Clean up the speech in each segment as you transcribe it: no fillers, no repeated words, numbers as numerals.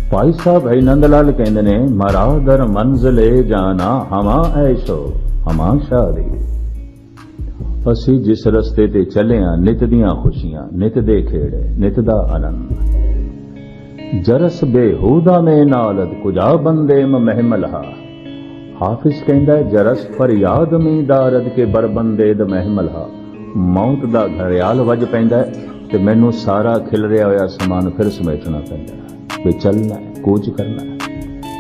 भाई साहब भाई नंद लाल कहते ने मारा दर मंजिले जाना हमा ऐशो हमा शादी। असी जिस रस्ते ते चले हाँ नित दियां खुशियां नित दे खेड़े नित दा आनंद। जरस बेहूदा में नालद कुजा बंदे महमलहा। हाफिज कहता है जरस फरियाद में दारद के बरबंदे द महमलहा। मौत दा घड़ियाल वज पैंदा है ते मैनू सारा खिल रहा होया समान फिर समेटना पैंदा है। वे चलना है कूच करना है।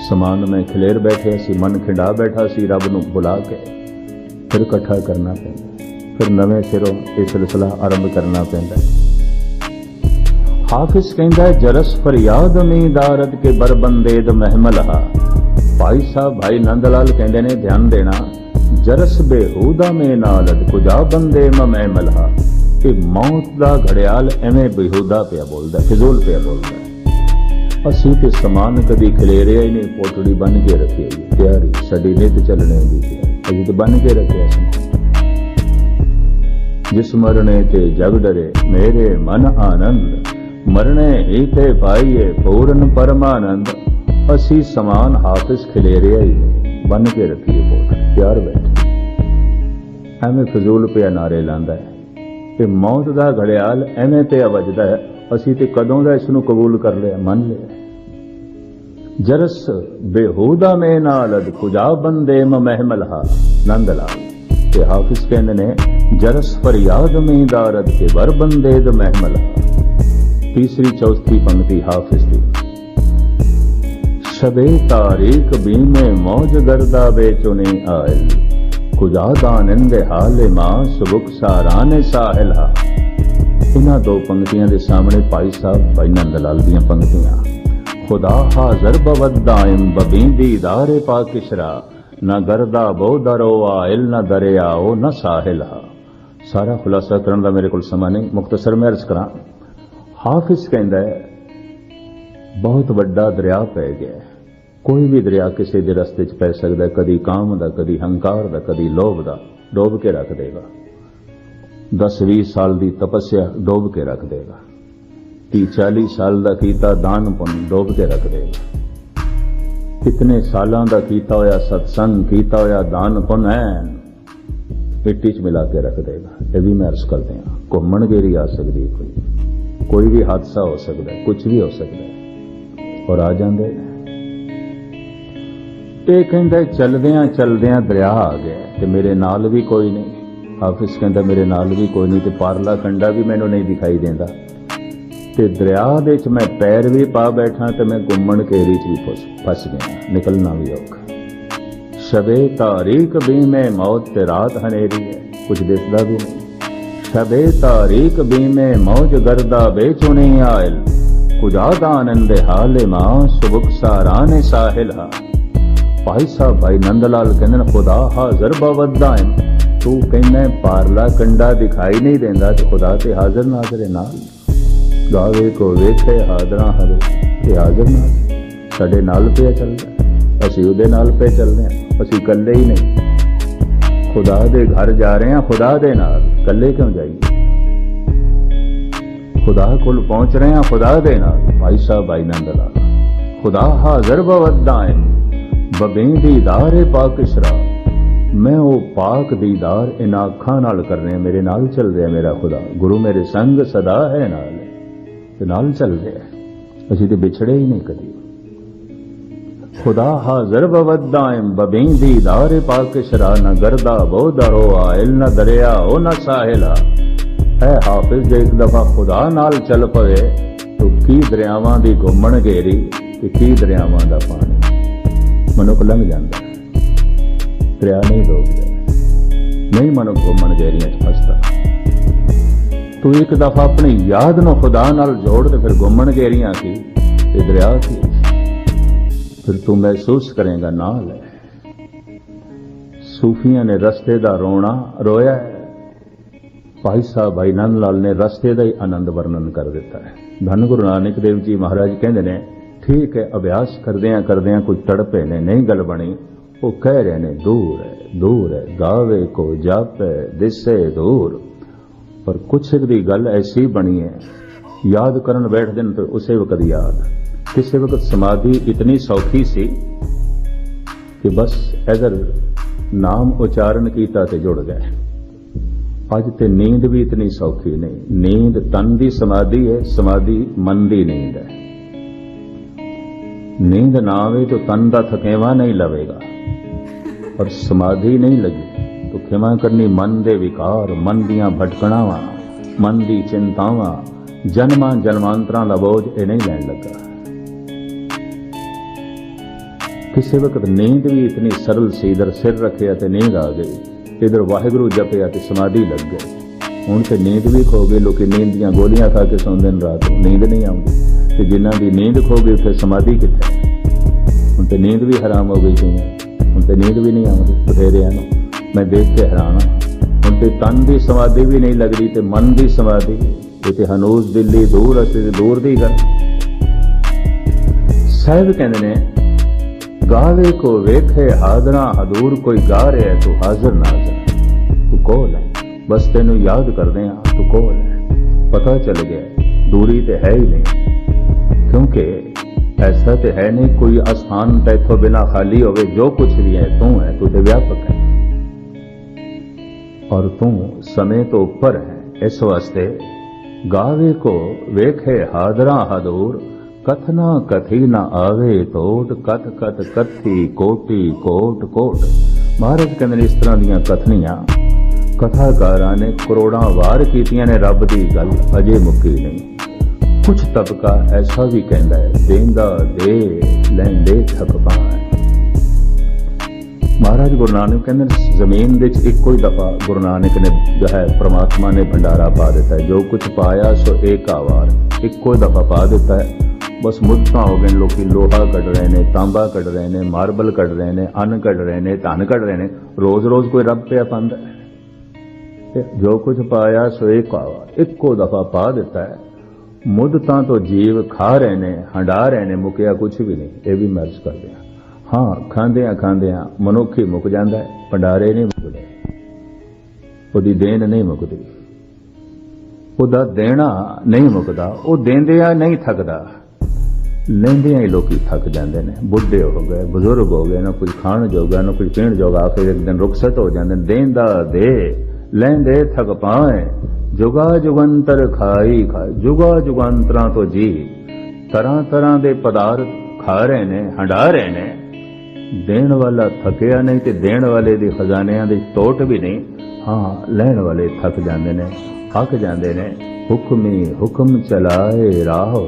समान में खिलेर बैठे सी मन खिंडा बैठा सी रब नू बुला के फिर इकट्ठा करना पैंदा। फिर नवे सिरों ये सिलसिला आरंभ करना पैंदा। हाफिज कहता है जरस फरियाद में दारद के बरबंदे द महमलहा। भाई साहब भाई नंदलाल कहते ने ध्यान देना जरस बेहूदा में नालद कुजा बंदे महमलहा। कि मौत दा घड़ियाल एवें बेहूदा पिया बोलदा फिजूल पिया बोलदा। असी तो समान कदी खिलेरिया ही नहीं पोटड़ी बन के रखी है तैयारी साडी नित चलने की अभी तो बन के रखे समान। जिस मरने ते जग डरे मेरे मन आनंद मरने ही ते पाइए पूर्ण परमानंद। असी समान हाफिज खिलेरिया ही नहीं बन के रखिए पोटड़ी तैयार बैठे एवें फिजूल पिया नारे लांदा है कि मौत का घड़ियाल एवें पिया वजदा है। असी ते कदों दा इसनू कबूल कर लिया मन लिया। जरस बेहूदा में नालद कुजा बंदे महमलहा। नंदलाल ते हाफिज कहते ने जरस फरियाद में दारद के बर बंदे द महमलहा। तीसरी चौथी पंक्ति हाफिज दी। शबे तारीख भी में मौज गर्दा बेचुने आयल कुजा दानिंदे हाले मां सुबुक साराने साहिला। इन्हां दो पंक्तियां दे सामने भाई साहब भाई नंदलाल दियां पंक्तियां। खुदा हाजर बवदाइम बबींदी दारे पाकिशरा न गर्दा बो दरो आइल न दरियाओ न साहिला। सारा खुलासा करने का मेरे को समा नहीं मुख्तसर में अर्ज करा। हाफिज कहता है बहुत बड़ा दरिया पै गया। कोई भी दरिया किसी के रस्ते च पै सकता है कदी काम दा कदी हंकार दा कदी लोभ दा डोब के रख देगा। 10-20 साल की तपस्या डोब के रख देगा। 30-40 साल का कीता दान पुण्य डोब के रख देगा। कितने सालों का कीता होया सत्संग कीता होया दान पुण्य मिट्टी च मिला के रख देगा। ये भी मैं अर्ज करते हैं घूमन गेरी आ सकती है कोई भी हादसा हो सकता है कुछ भी हो सकता है और आ जाते। ये कहता चलदियां चलदियां दरिया आ गया ते मेरे नाल भी कोई नहीं। हाफिज कहता मेरे नाल भी कोई नहीं ते पारला कंडा भी मैनू नहीं दिखाई देता ते दरिया दे च मैं पैर भी पा बैठा ते मैं घुम्मन घेरी च भी फस गया निकलना भी औखा। शबे तारीख भी में मौत ते रात हनेरी है कुछ दिसदा भी नहीं। शबे तारीख भी में मौज गर्दा बेचुनी आयल कुजा दानंदे हाले मां सुबुक साराने साहिला। भाई साहब भाई नंदलाल कहते खुदा हाजर बवदाइम तू कहना पारला कंडा दिखाई नहीं देता तो खुदा ते हाजर नाजर है नाल। गावे को वेखे हादरा हरे ते हाजर नाल साडे नाल पे चलदा असी उहदे नाल पे चलदे हां। असी कल्ले ही नहीं खुदा दे घर जा रहे हैं खुदा दे नाल कल्ले क्यों जाइए। खुदा कोल पहुंच रहे हैं खुदा दे नाल। भाई साहब भाई नंदलाल खुदा हाजर बवदाइम बबें दीदार पाकिशरा। मैं वो पाक दीदार इन अखां नाल कर रहे मेरे नाल चल रहा मेरा खुदा गुरु मेरे संग सदा है नाल चल रहा असी तो बिछड़े ही नहीं कभी। खुदा हाजर बवदाइम बबें दीदार पाकिशरा न गर्दा बो दरो आइल न दरिया ओ न साहिला। है हाफिज जे एक दफा खुदा नाल चल पवे तो की दरियावां दी घुम्मन घेरी ते की दरियावां दा पानी मनुख लंघ जाता दरिया नहीं डोबता नहीं मनुख घुम्मन घेरियां फसता। तू एक दफा अपनी याद न खुदा नाल जोड़ ते फिर घुम्मन घेरियां की ते दरिया की फिर तू महसूस करेगा नाल है। सूफिया ने रस्ते दा रोना रोया है। भाई साहब भाई नंदलाल ने रस्ते का ही आनंद वर्णन कर दिता है। धन गुरु नानक देव जी महाराज कहते ने ठीक है अभ्यास करदियां कुछ तड़पे ने नहीं गल बनी। वो कह रहे ने दूर है गावे को जापे दिसे दूर। पर कुछ दी गल ऐसी बनी है याद करन बैठ दिन तो उसे वक्त याद किसी वक्त समाधि इतनी सौखी सी कि बस अगर नाम उच्चारण किया तो जुड़ गए। अज तो नींद भी इतनी सौखी नहीं। नींद तन की समाधि है, समाधि मन की नींद है। नींद ना आवे तो तन का थकेवा नहीं लवेगा, और समाधि नहीं लगी तो खिमा करनी मन दे विकार, मन दियां भटकणावां, मन दी चिंतावां, जन्मां जन्मांतरां दा बोझ ये नहीं लैण लगा। किसी वक्त नींद भी इतनी सरल सी, इधर सिर रखे तो नींद आ गई, इधर वाहिगुरू जपया तो समाधि लग गई। हुण तो नींद भी खो गई, लोग नींद दियां गोलियां खा के सौंदे ने, रात को नींद नहीं आउंदी। तो जिन्हां दी नींद खो गई फिर समाधि कित्थे? हुण तो नींद भी हराम हो गई कईयां, हुण तो नींद भी नहीं आउंदी बथेरियां नूं। मैं देख के हैरान हां। हुण ते तन दी समाधि भी नहीं लगदी ते मन दी समाधि, ये हनूस दिल्ली दूर असीं दूर दी गल। साहिब कहंदे ने गावे को वेखे हादरा हदूर, कोई गा रहा है तू हाजिर नाज़र, तू कोल है, बस तेनू याद करदे हां तू कोल है। पता चल गया दूरी ते है ही नहीं, क्योंकि ऐसा तो है नहीं कोई आस्थान तैथों बिना खाली होवे। जो कुछ भी है तू तो व्यापक है, और तू समय तो ऊपर है। इस वास्ते गावे को वेखे हादरा हदूर, कथना कथी न आवे तोट, कथ कथ कथी कोटि कोट कोट। महाराज कहते इस तरह दियां कथनियां कथाकारां ने करोड़ां वार कीतियां ने, रब दी गल अजे मुक्की नहीं। कुछ तबका ऐसा भी कहता है, देंदा दे लैंदे थक पाए। महाराज गुरु नानक कहते जमीन विच इक्को ही दफा गुरु नानक ने जो है परमात्मा ने भंडारा पा दिता है। जो कुछ पाया सो एक आवार, इक्को ही दफा पा दिता है। बस मुद्दा हो गए, लोग लोहा कढ़ रहे ने, तांबा कढ़ रहे ने, मार्बल कढ़ रहे ने, अन्न कढ़ रहे ने, धन कढ़ रहे ने। रोज रोज कोई रब पिया पांदा है? जो कुछ पाया सो एक आवार, इक्को दफा पा दिता है। मुद्दतां तो जीव खा रहे ने, हंडा रहे ने, मुकिया कुछ भी नहीं। ये भी मर्ज कर दिया। हाँ, खांदियां खांदियां मनुख ही मुक जांदा है, भंडारे नहीं मुकदे, उहदी देन नहीं मुकदी, उहदा देना नहीं मुकदा, वो देंदिया नहीं थकदा, लेंदियां ही लोग थक जाते हैं। बुढ़े हो गए, बुजुर्ग हो गए, ना कुछ खाण जोगा ना कुछ पीण जोगा, आखिर एक दिन रुखसत हो जाते। देंदा दे लेंदे थक पाए, जुगा जुगंतर खाई खाए। जुगा जुगंतरां तो जी तरह तरह के पदार्थ खा रहे ने, हंडा रहे ने। देण वाला थकिया नहीं ते देण वाले दी खजानियां दी टोट भी नहीं। हाँ, लैण वाले थक जाते ने, अक जाते ने। हुक्मी हुक्म चलाए राहो,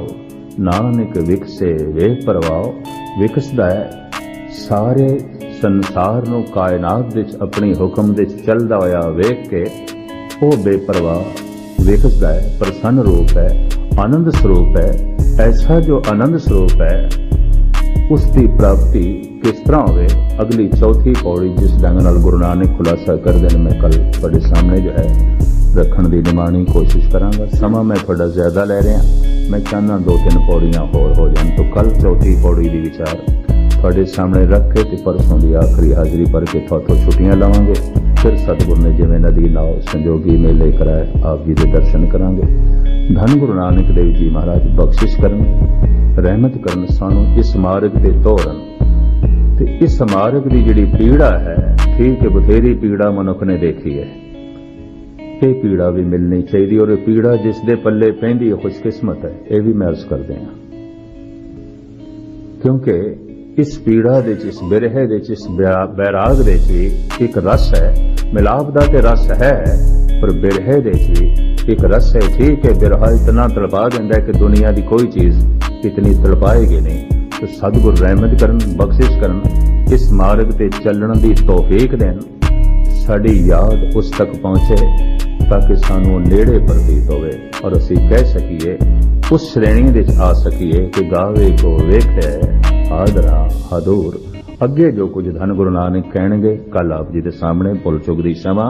नानक विकसे वे परवाओ। विकसदा है सारे संसार नूं कायनात विच अपनी हुक्म विच चलदा होया वेख के वो बेपरवाह विकसदा है। प्रसन्न रूप है, आनंद स्वरूप है। ऐसा जो आनंद स्वरूप है उसकी प्राप्ति किस तरह होवे? अगली चौथी पौड़ी जिस ढंग नाल गुरु नानक खुलासा कर देन, मैं कल तुहाडे सामने जो है रखण दी निमाणी कोशिश करांगा। समा मैं थोड़ा ज्यादा ले रहा, मैं चाहना 2-3 पौड़ियां होर हो जान, तो कल चौथी पौड़ी दी विचार थोड़े सामने रख के ते परसों की आखिरी हाजिरी भर के थोथों छुट्टियां लवांगे। फिर सतगुर ने जिवें नदी नाव संजोगी मेले कराए, आप जी के दर्शन करांगे। धन गुरु नानक देव जी महाराज बख्शिश करन, रहमत करन, सानू इस मार्ग ते तोरन। ते इस मार्ग की जिहड़ी पीड़ा है, ठीक है बथेरी पीड़ा मनुख ने देखी है, ये पीड़ा भी मिलनी चाहिए, और पीड़ा जिस दे पल्ले पैंदी है खुशकिस्मत है। यह भी मैं अर्ज कर दें, क्योंकि इस पीड़ा दे इस बिरहे दे इस बैराग दे एक रस है। मिलाप दा ते रस है, पर बिरहे दे एक रस है। ठीक है, बिरहा इतना तड़पा देंदा है कि दुनिया की कोई चीज इतनी तड़पाएगी नहीं। तो सतगुर रहमत करन, बख्शिश करन, इस मार्ग ते चलण दी तौफीक देन, साडी याद उस तक पहुंचे ताकि सानू नेड़े प्रतीत होवे, और असी कह सकीए उस श्रेणी विच आ सकीए कि गावे को वेखे आदरा हदूर। अगे जो कुछ धन गुरु नानक कहणगे कल आप जी दे सामने भुल चुक दी क्षमा।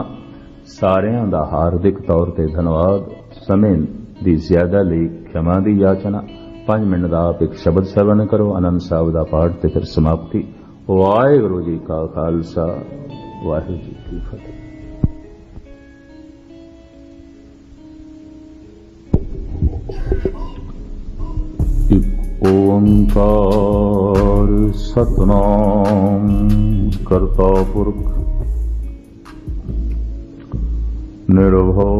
सारियां दा हार्दिक तौर ते धन्यवाद। समय दी ज्यादा लई क्षमा दी याचना। 5 मिनट दा आप एक शब्द सरवण करो, आनंद साहब दा पाठ ते फिर समाप्ति। वाहिगुरू जी का खालसा, वाहिगुरू जी की फतेह। ओंकार सतनाम करता पुरख निर्भव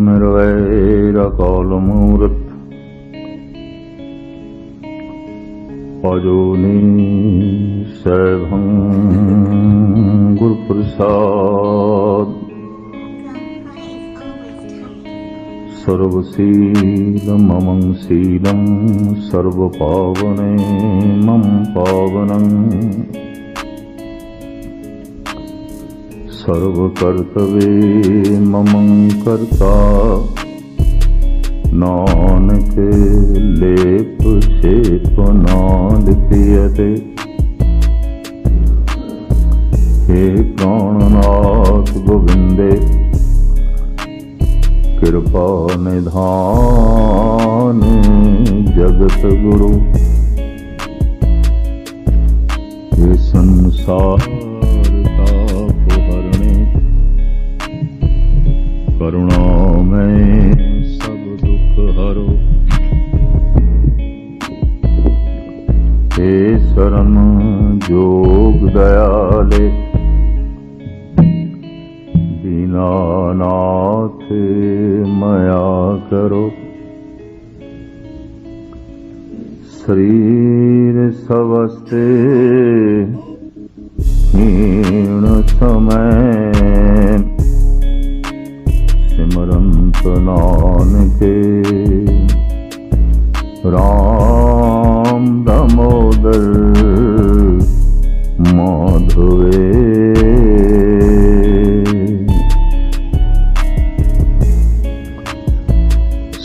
निर्वैर अकाल मूर्त अजोनी सैभं गुरुप्रसाद सर्वशीलममं शीलं सर्वपावने मम पावनं सर्वकर्तव्ये ममं कर्ता नानक लेप शेप नालिप्यते। हे प्राणनाथ गोविंदे कृपा निधान जगत गुरु। ये संसार ताप हरणे करुणा में सब दुख हरो। हे शरण जोग दयाले दीनानाथ मया करो। शरीर स्वस्थे हीन समय सिमरंत नानके राम दामोदर माधवे।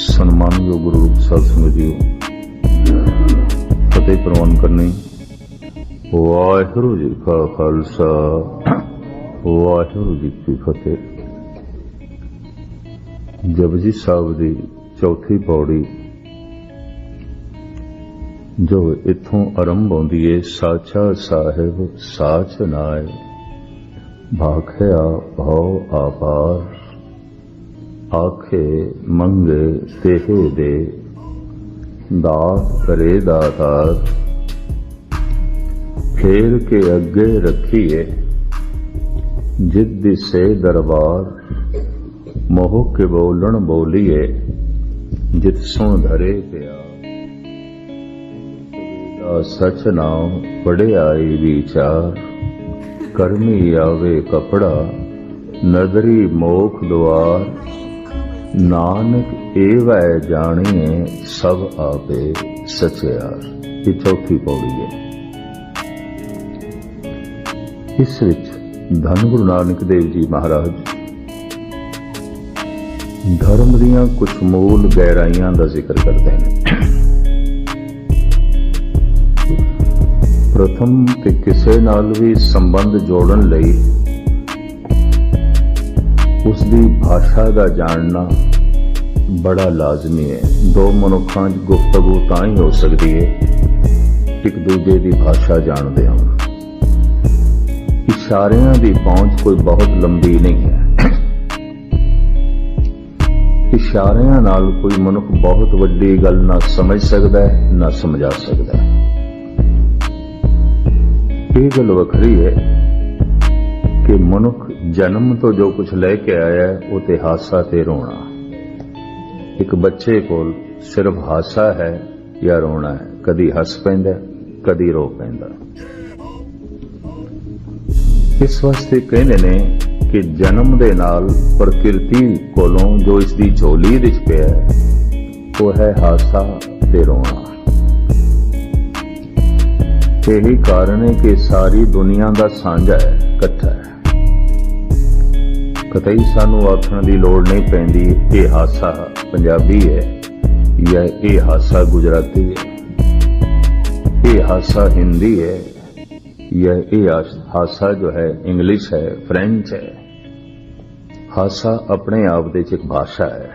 सम्मानयोग गुरु रूप साध संगत जी फतेह प्रवान करनी। वाहिगुरू जी का खालसा वाहिगुरू जी की फतेह। जपजी साहब की चौथी पौड़ी जो इत्थों आरंभ होंदी है, साचा साहिब साच नाय भाखया भव आपार आखे मंगे तेहे दे दात करे दातार। फेर के अगे रखिए जिद से दरबार मोह के बोलन बोलिए जित सो धरे प्यार। सच नाम पढ़े आई विचार कर्मी आवे कपड़ा नदरी मोख द्वार। नानक एवै जानिए सब आपे सचियार। ये चौथी पौड़ी है। इस विच धन गुरु नानक देव जी महाराज धर्म दियां कुछ मूल गहराइयां का जिक्र करते हैं। प्रथम ते किसे नाल भी संबंध जोड़न लई उसकी भाषा का जानना बड़ा लाजमी है। दो मनुखों की गुफ्तगू तां ही हो सकती है एक दूजे की भाषा जानते हो। इशारियां की पहुंच कोई बहुत लंबी नहीं है। इशारियां नाल कोई मनुख बहुत वड्डी गल ना समझ सकता है ना समझा सकता है। ये गल वखरी है कि मनुख जन्म तो जो कुछ लेके आया है वो ते हासा ते रोना। एक बच्चे को सिर्फ हासा है या रोना है। कदी हस पैंदा कदी रो पैंदा। इस वास्ते कहते ने कि जन्म दे नाल प्रकृति कोलों जो इसकी झोली विच पिया वो है हासा ते रोना। यही कारण है कि सारी दुनिया का साझा है, इकट्ठा है। कतई सानू आखण की लोड़ नहीं पैंदी ये हासा पंजाबी है या ये हासा गुजराती है, ये हासा हिंदी है या ये हासा जो है इंग्लिश है, फ्रेंच है। हासा अपने आप दे एक भाषा है,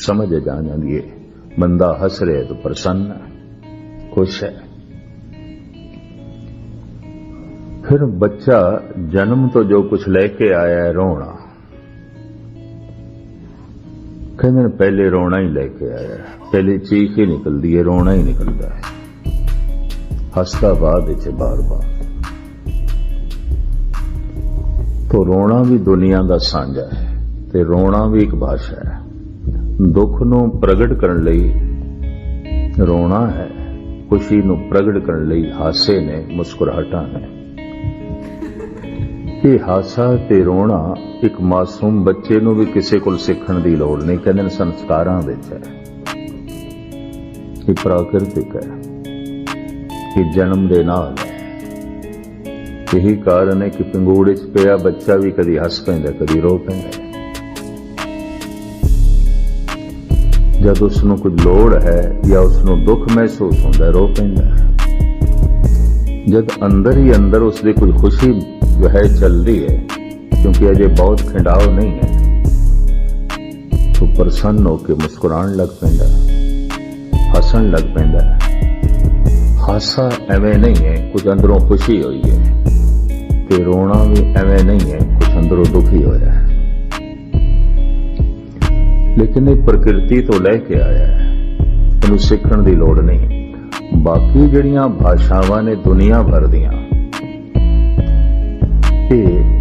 समझ जा जाती है। बंदा हस रहे तो प्रसन्न खुश है। फिर बच्चा जन्म तो जो कुछ लेके आया है रोना। कहते हैं पहले रोना ही लेके आया, पहले चीख ही निकलती है, रोना ही निकलता है, हसता बाद बार बार। तो रोना भी दुनिया का सांझा है ते रोना भी एक भाषा है। दुख नूं प्रगट करन लई रोना है, खुशी नूं प्रगट करन लई हासे ने, मुस्कुराहटां ने। ये हासा ते रोना एक मासूम बच्चे नूं भी किसी कोल सिखण दी लोड़ नहीं, कहंदे संस्कारां विच है, ये प्राकृतिक है, ये जन्म दे नाल है। यही कारण है कि पंगूड़े च पिया बच्चा भी कदी हस पैंदा कदी रो पैंदा। जब उसनूं कुछ लोड़ है या उसनूं दुख महसूस होंदा रो पैंदा है। जब अंदर ही अंदर उसदी कोई खुशी जो है चल रही है, क्योंकि अजे बहुत खिंडाव नहीं है, तो प्रसन्न होकर मुस्कुरान लग पैंदा, हसन लग पैंदा। हासा एवें नहीं है कुछ अंदरों खुशी हुई है, ते रोना भी एवें नहीं है कुछ अंदरों दुखी होया है। लेकिन ये प्रकृति तो लैके आया है, इन्हूं सीखण दी लोड़ नहीं। बाकी जड़ियां भाषावां ने दुनिया भर दियां,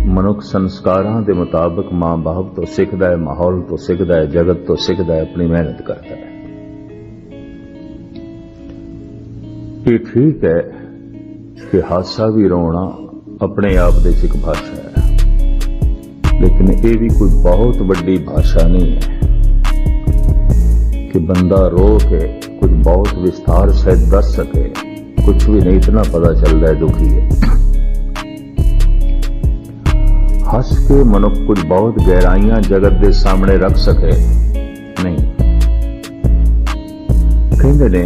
मनुख संस्कारां दे मुताबिक मां बाप तो सीखदा है, माहौल तो सीखदा है, जगत तो सीखदा है, अपनी मेहनत करता है। ये ठीक है कि हासा भी रोना अपने आप दे एक भाषा है, लेकिन ये भी कोई बहुत बड़ी भाषा नहीं है कि बंदा रो के कुछ बहुत विस्तार से दस सके। कुछ भी नहीं, इतना पता चल रहा है दुखी है। हंस के मनुख कुछ बहुत गहराइयां जगत के सामने रख सके नहीं। कहते ने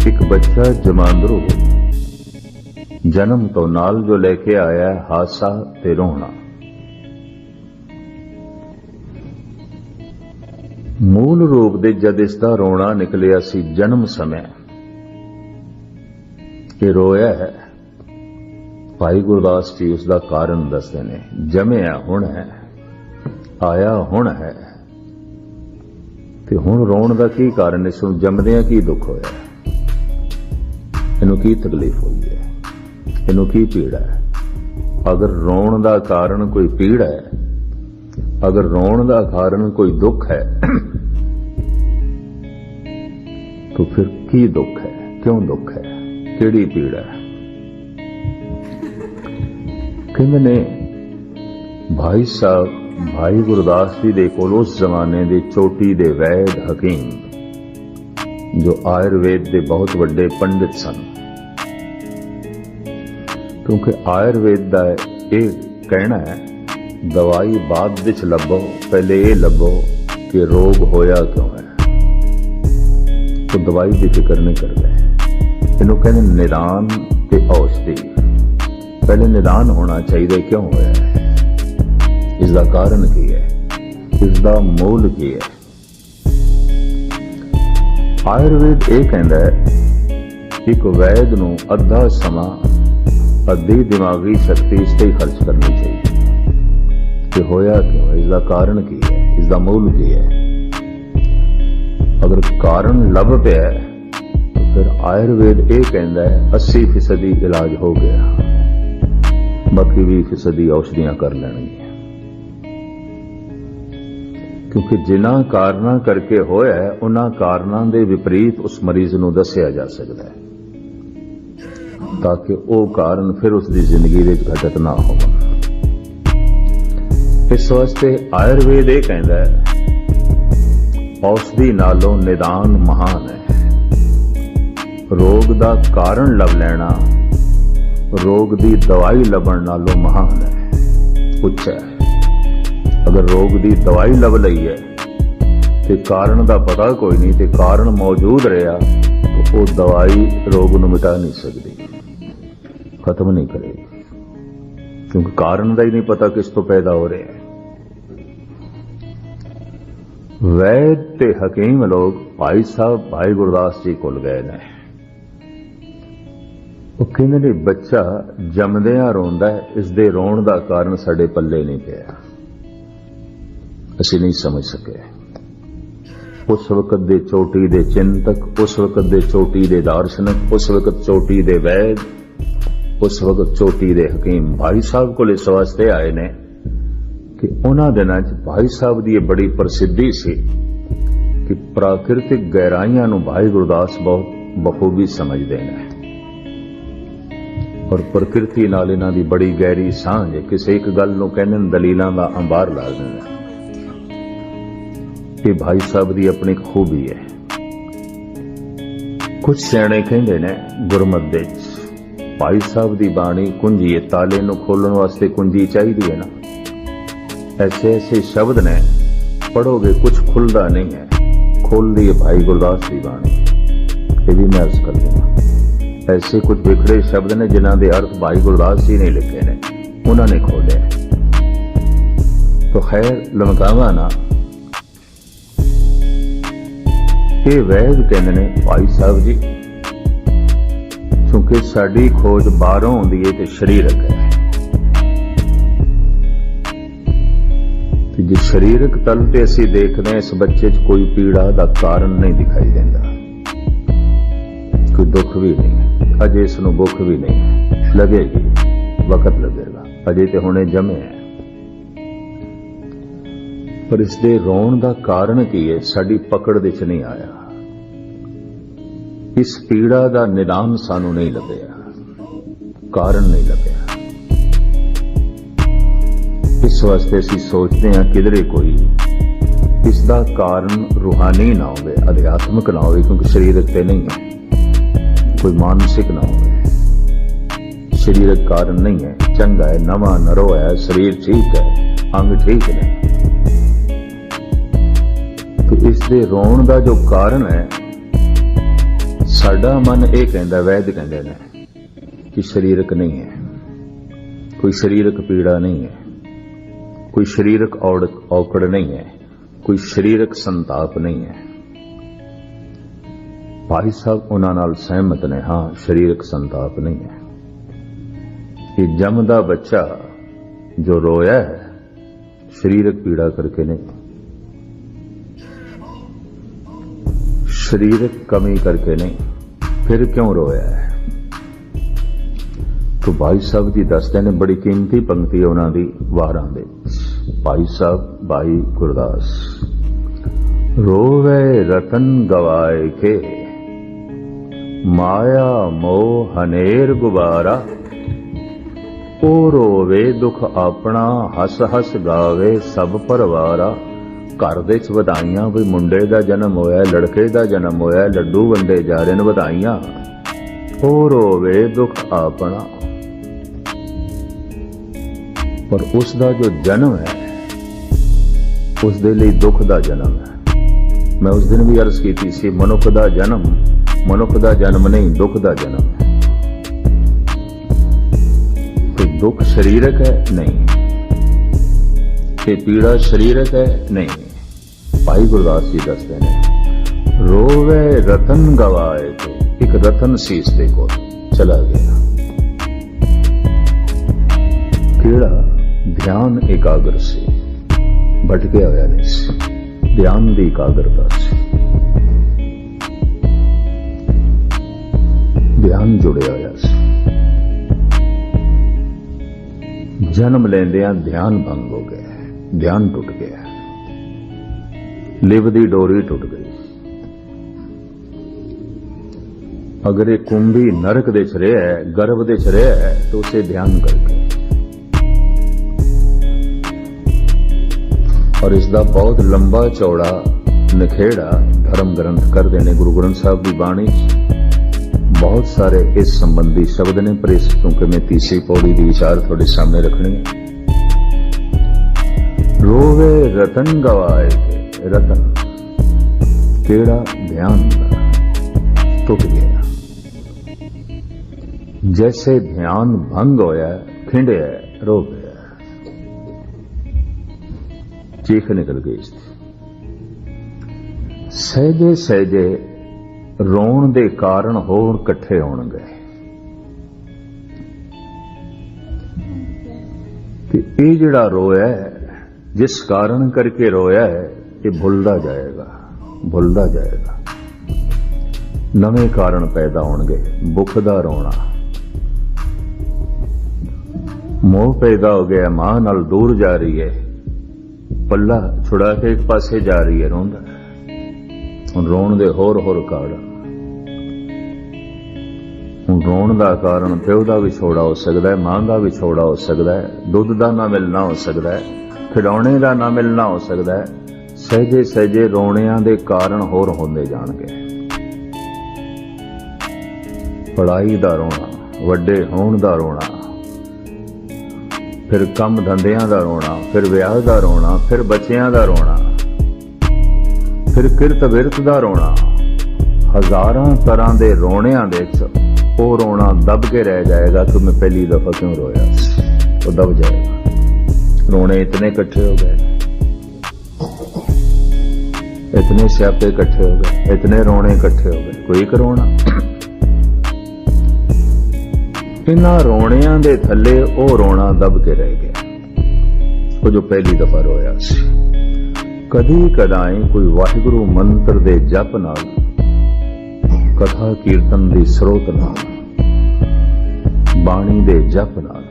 एक बच्चा जमांदरू जन्म तो नाल जो लेके आया है हासा ते रोना। मूल रूप दे जद इसका रोना निकलिया सी जन्म समय, ये रोया है। भाई गुरदास जी उसका कारण दसते ने, जमया हुण है, आया हुण है, ते हुण रोण दा की कारण, इस जमदियां की दुख होया, इनू की तकलीफ हुई है, इनू की पीड़ा है। अगर रोण दा कारण कोई पीड़ा है, अगर रोण दा कारण कोई दुख है, तो फिर की दुख है, क्यों दुख है, केड़ी पीड़ा है। कहते ने भाई साहब भाई गुरदास जी दे कोल उस जमाने दे चोटी दे वैद हकीम, जो आयुर्वेद दे बहुत बड़े पंडित सन। क्योंकि आयुर्वेद का यह कहना है दवाई बाद विच लभो, पहले ये लभो कि रोग होया क्यों है, तो दवाई की फिक्र नहीं करते। इन्हों कहते निदान ते औषधि, पहले निदान होना चाहिए क्यों होया है, इसका कारण की है, इसका मूल की है। आयुर्वेद यह कहता है एक वैद नूं अद्धा समा अद्धी दिमागी शक्ति इस ते खर्च करनी चाहिए कि होया क्यों है, इसका कारण की है, इसका मूल की है। अगर कारण लभ पिया तो फिर आयुर्वेद यह कहता है 80% इलाज हो गया, बाकी 20% औषधियां कर लेंगी। क्योंकि जिन्हां कारणा करके होया है उन्हां कारणा दे विपरीत उस मरीज नूं दस्या जा सकता है, ताकि वो कारण फिर उसकी जिंदगी में घटत ना हो। इस वास्ते आयुर्वेद यह कहता है औषधि नालों निदान महान है। रोग दा कारण लभ लेना रोग दी दवाई लभण नालों महान है, उच्च है। अगर रोग दी दवाई लभ लई है ते कारण दा पता कोई नहीं, ते कारण मौजूद रहा तो वो दवाई रोग नूं मिटा नहीं सकती, खत्म नहीं करेगी, क्योंकि कारण का ही नहीं पता किस तो पैदा हो रहे हैं। वैद ते हकीम लोग भाई साहब भाई गुरदास जी कोल गए ने, वो कहते ने बच्चा जमदिया रोंदा है, इसदे रोण का कारण साडे पल्ले नहीं पिया, असीं नहीं समझ सके। उस वक्त दे चोटी दे चिंतक, उस वक्त दे चोटी दे दार्शनिक, उस वक्त चोटी दे वैद, उस वक्त चोटी दे हकीम भाई साहब को इस वास्ते आए ने कि उन्हां दिनां च भाई साहब की बड़ी प्रसिद्धि सी कि प्राकृतिक गहराइयां नूं भाई गुरदास बहुत बखूबी समझते हैं और प्रकृति नाल इन्हां दी बड़ी गहरी सांझ है। किसी एक गल नूं कहने दलीलां दा अंबार ला देना, ये भाई साहब की अपनी खूबी है। कुछ सियाणे कहंदे ने गुरमत दे भाई साहब की बाणी कुंजी है, ताले नूं खोलण वास्ते कुंजी चाहिए है ना। ऐसे ऐसे शब्द ने पढ़ोगे कुछ खुलता नहीं है, खोल दी भाई गुरदास की बाणी। ये भी मैं अर्ज कर दूंगा, ऐसे कुछ बिखड़े शब्द ने जिन्हां दे अर्थ भाई गुरदास जी ने लिखे ने, उन्होंने खोले। तो खैर लमकावा ना, ये वैद कहते ने भाई साहब जी, क्योंकि साड़ी खोज बाहरों आउंदी है ते शरीरक है। जे शरीरक तल ते असीं देखते हैं इस बच्चे च कोई पीड़ा का कारण नहीं दिखाई देता, कोई दुख भी नहीं, अजे इसनूं भुख भी नहीं लगेगी, वक्त लगेगा, अजे ते हुणे जमे है। पर इसके रोण का कारण की है, साडी पकड़ दे च नहीं आया। इस पीड़ा का निदान सानू नहीं लभ्या, कारण नहीं लभ्या। इस वास्ते असीं सोचते हैं किधरे कोई इसका कारण रूहानी ना हो, अध्यात्मिक ना हो, क्योंकि शरीरक ते नहीं है, कोई मानसिक ना हो। शरीरक कारण नहीं है, चंगा है, नवा नरो है, शरीर ठीक है, अंग ठीक ने। तो इसके रोण का जो कारण है, साडा मन ये कहता, वैद कहते हैं कि शरीरक नहीं है, कोई शरीरक पीड़ा नहीं है, कोई शरीरक औकड़ नहीं है, कोई शरीरक संताप नहीं है। भाई साहब उन्हां नाल सहमत ने, हाँ शरीरक संताप नहीं है। ये जमदा बच्चा जो रोया है शरीरक पीड़ा करके नहीं, शरीरक कमी करके नहीं, फिर क्यों रोया है? तो भाई साहब जी दसते ने, बड़ी कीमती पंक्ति है उन्हां दी वारां दे। भाई साहब भाई गुरदास, रोवे रतन गवाए के, माया मोह हनेर गुबारा, ओ रोवे दुख अपना, हस हस गावे सब परवारा। घर दे च वधाइयां भी मुंडे दा जन्म होया, लड़के दा जन्म होया, लड्डू वंडे जा रहे ने, वधाइयां। ओ रोवे दुख अपना, पर उसका जो जन्म है उस दे लई दुख का जन्म है। मैं उस दिन भी अर्ज की सी, मनुख का जन्म नहीं, दुख का जन्म है। तो दुख शरीरक है नहीं, ये पीड़ा शरीरक है नहीं। भाई गुरदास जी दसते ने, रोवे रतन गवाए थे, एक रतन सी इसते को चला गया। केड़ा ध्यान एकाग्र से भटके होया नहीं सी, ध्यान की एकाग्रता से ध्यान जुड़े होया सी। जन्म लेंदियां ध्यान भंग हो गया, ध्यान टूट गया, लिव दी डोरी टूट गई। अगर एक कुंभी नरक दे च रहा है, गर्भ दे च रहा है, तो उसे ध्यान करके, और इसका बहुत लंबा चौड़ा निखेड़ा धर्म ग्रंथ कर देने। गुरु ग्रंथ साहब की बाणी बहुत सारे इस संबंधी शब्द ने, पर इस क्योंकि मैं तीसरी पौड़ी की विचार थोड़े सामने रखनी है। रोवे रतन गवाए के, रतन केड़ा ध्यान टूट गया। जैसे ध्यान भंग होया, खिंडया, रो गया, चीख निकल गई। सहजे सहजे रोण दे कारण होर कट्ठे होण गए कि ये जिहड़ा रोया है, जिस कारण करके रोया है, ये भुलदा जाएगा। भुलदा जाएगा। नवे कारण पैदा होणगे, भुख दा रोना, मोह पैदा हो गया, मां नाल दूर जा रही है, पल्ला छुड़ा के एक पासे जा रही है, रोंदा हुण रोण दे होर कारण। हुण रोण दा कारण प्यो दा विछोड़ा हो सकदा है, मां दा विछोड़ा हो सकदा है, दुध दा ना मिलना हो सकदा है, खिडौणे दा ना मिलना हो सकदा है। सहजे सहजे रोणियां दे कारण होर होंदे जाणगे। पढ़ाई दा रोना, वड्डे होण दा रोना, फिर कम धंधियां दा रोना, फिर विआह दा रोना, फिर बच्चियां दा रोना, फिर किरत विरत दा रोना। हजारां तरह दे रोणियां दे वो रोना दब के रह जाएगा कि मैं पहली दफा क्यों रोया, वो दब जाएगा। रोने इतने इकट्ठे हो गए, इतने स्यापे इकट्ठे हो गए, इतने रोने इकट्ठे हो गए, कोई एक रोना। इन्हां रोणियां दे थल्ले वो रोना दब के रह गया, वो जो पहली दफा रोया सी। कदी कदाई कोई वाहिगुरु मंत्र दे जप नाल, कथा कीर्तन दी स्रोत नाल, बाणी दे जप नाल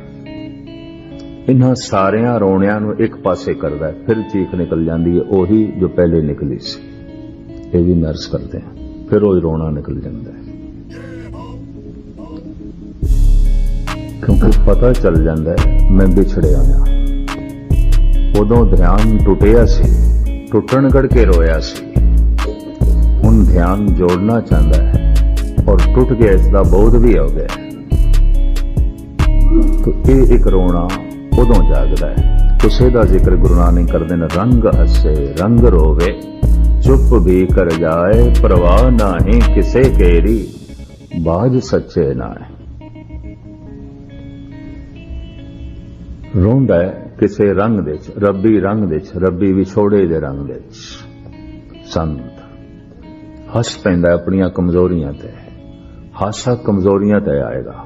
इन्हां सारियां रोणियां नूं एक पासे करदा है, फिर चीख निकल जाती है ओही जो पहले निकली सी। ये भी नर्स करते हैं, फिर वो रोना निकल जाता है, क्योंकि पता चल जाता है मैं बिछड़े आया। उदों ध्यान टुटिया सी, टुटण करके रोया सी, हुण ध्यान जोड़ना चाहता है और टूट गया, इसका बोध भी हो गया। तो ये एक रोना उदों जागदा है। उसे दा जिक्र गुरु नानक करदे ने, रंग हसे रंग रोवे, चुप भी कर जाए, परवाह नाही किसे केरी, बाज सच्चे नाए। रोंदा है किसे रंग दे, रब्बी रंग दे, रब्बी विछोड़े दे रंग दे। संत हस पैंदा अपनियां कमजोरियां ते, हासा कमजोरियां ते आएगा।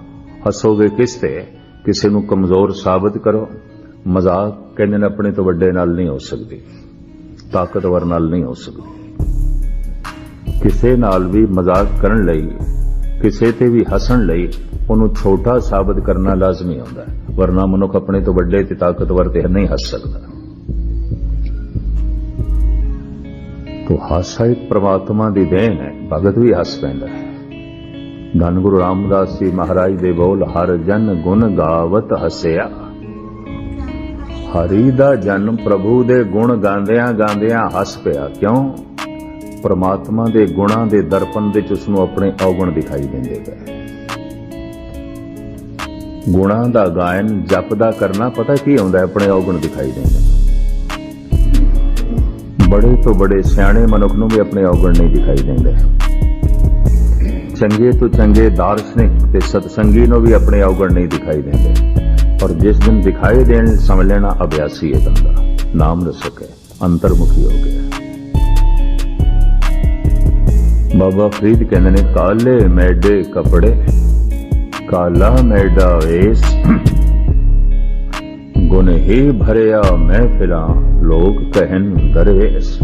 हसोगे किस ते, किसी नूं कमजोर साबित करो। मजाक कहंदे ने अपने तो वड्डे नाल नहीं हो सकती, ताकतवर नाल नहीं हो सकती। किसे नाल भी मजाक करन लई, किसे ते भी हसन लई उन्होंने छोटा साबित करना लाजमी होता है, वरना मनुख अपने तो वड्डे ते ताकतवर ते नहीं हस सकता। तो हासा एक परमात्मा दी देन है, भगत भी हस पैंदा है। धन गुरु रामदास जी महाराज दे बोल, हर जन गुण गावत हसिया। हरि दा जन प्रभु दे गुण गांदियां गांदियां हस पिया। क्यों? परमात्मा दे गुणां दे दर्पण दे उसनूं अपने अवगुण दिखाई देंदे गए। गुणां दा गायन जप दा करना पता की हुंदा है, अपने अवगुण दिखाई देंदे। बड़े तो बड़े सियाणे मनुख नूं भी अपने अवगुण नहीं दिखाई देंदे। चंगे तो चंगे दार्शनिक ते सतसंगी नूं भी अपने अवगुण नहीं दिखाई देंदे। और जिस दिन दिखाई देण समझ लेना अभ्यासी है बंदा, नाम रसक है, अंतर्मुखी हो गया। बाबा फरीद कहते ने, काले मैडे कपड़े काला मैडा वेश, गुण ही भरिया महफिलां लोग कहन दरवेश।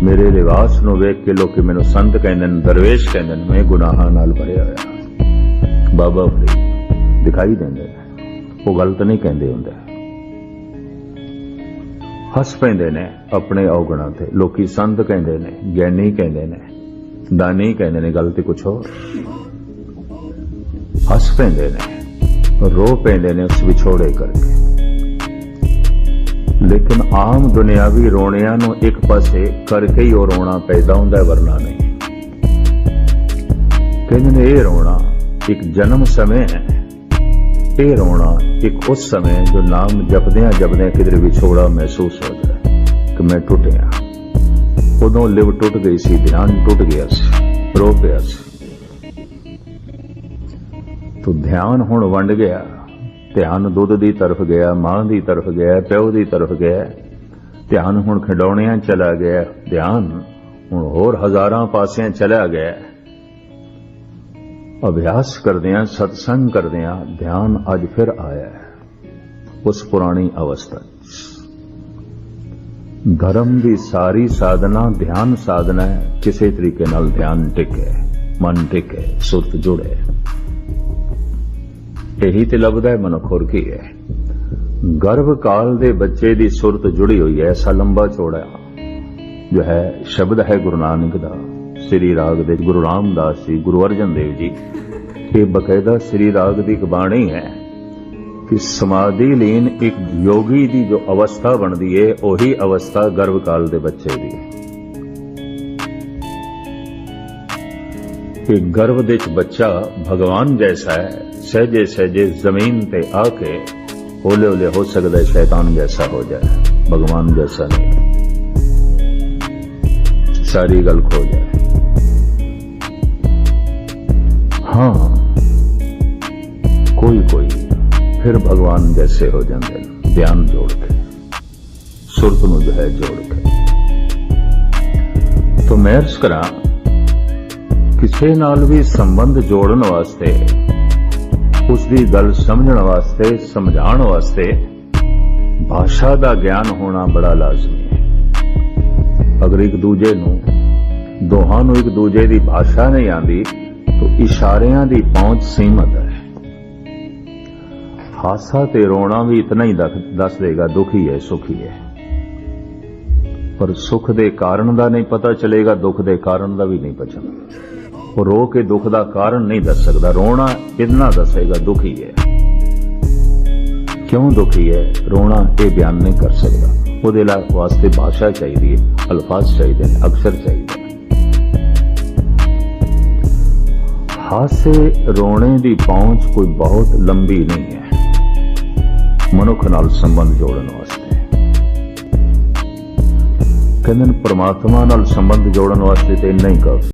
मेरे लिबास नूं वेख के लोग मैनूं संत कहंदे ने, दरवेश कहंदे ने, मैं गुनाहां नाल भरिया होया। बाबा फरीद दिखाई देंदे, वो गलत नहीं कहंदे हुंदे। हस पैंदे ने अपने अवगुणां ते। लोकी संत कहंदे ने, ज्ञानी कहंदे ने, दानी कहंदे ने, गलती कुछ होर। हस पैंदे ने, रो पैंदे ने उस विछोड़े करके। लेकिन आम दुनियावी रोणियां नूं एक पासे करके ही वो रोना पैदा हुंदा है, वरना नहीं। कहंदे ने ये रोना एक जन्म समय है, ये रोना एक उस समय जो नाम जपदियां जपदियां किधर विछोड़ा महसूस हो जाए कि मैं टुटिया। उदों लिव टुट गई सी, ध्यान टुट गया सी, रो पिया सी। तो ध्यान हुण वंड गया। ध्यान दुध की तरफ गया, मां की तरफ गया, प्यो की तरफ गया। ध्यान हुण खिडौणियां चला गया। ध्यान हुण होर हजारां पासियां चला गया। अभ्यास करदियां, सत्संग करदियां ध्यान अज फिर आया है उस पुरानी अवस्था। धर्म की सारी साधना ध्यान साधना है। किसी तरीके नाल ध्यान टिके, मन टिके, सुरत जुड़े, यही ते लभदा है मनुख, होर की है। गर्भ काल दे बच्चे दी सुरत जुड़ी हुई है। ऐसा लंबा चौड़ा जो है शब्द है गुरु नानक दा, श्री राग दे गुरु रामदास जी, गुरु अर्जन देव जी, ये बकायदा श्री राग दी एक बाणी है कि समाधि लीन एक योगी दी जो अवस्था बनती है, वही अवस्था गर्भ काल दे बच्चे दी। एक गर्भ दे बच्चा भगवान जैसा है, सहजे सहजे जमीन पे आके ओले ओले हो सकता है शैतान जैसा हो जाए, भगवान जैसा नहीं, सारी गल खो जाए। हाँ, कोई कोई फिर भगवान जैसे हो जाते हैं, ध्यान जोड़ के, सुरत नूं जो है जोड़ के। तो मैं अर्ज करा, किसी नाल भी संबंध जोड़न वास्ते, उसकी गल समझण वास्ते, समझाण वास्ते भाषा का ज्ञान होना बड़ा लाजमी है। अगर एक दूजे नूं, दोहां नूं एक दूजे की भाषा नहीं आती तो इशारियां की पहुंच सीमित है। हासा ते रोना भी इतना ही दस देगा दुखी है सुखी है, पर सुख दे कारण का नहीं पता चलेगा, दुख दे कारण का भी नहीं पता। वो रो के दुख का कारण नहीं दस सकता, रोना इतना दसेगा दुखी है। क्यों दुखी है, रोना ये बयान नहीं कर सकता। ਉਹਦੇ वास्ते भाषा चाहिए, अल्फाज चाहिए, अक्षर चाहिए। हासे रोने की पहुंच कोई बहुत लंबी नहीं है मनुख नाल संबंध जोड़न वास्ते। कहंदे परमात्मा नाल संबंध जोड़न वास्ते तो इन्ना ही काफी।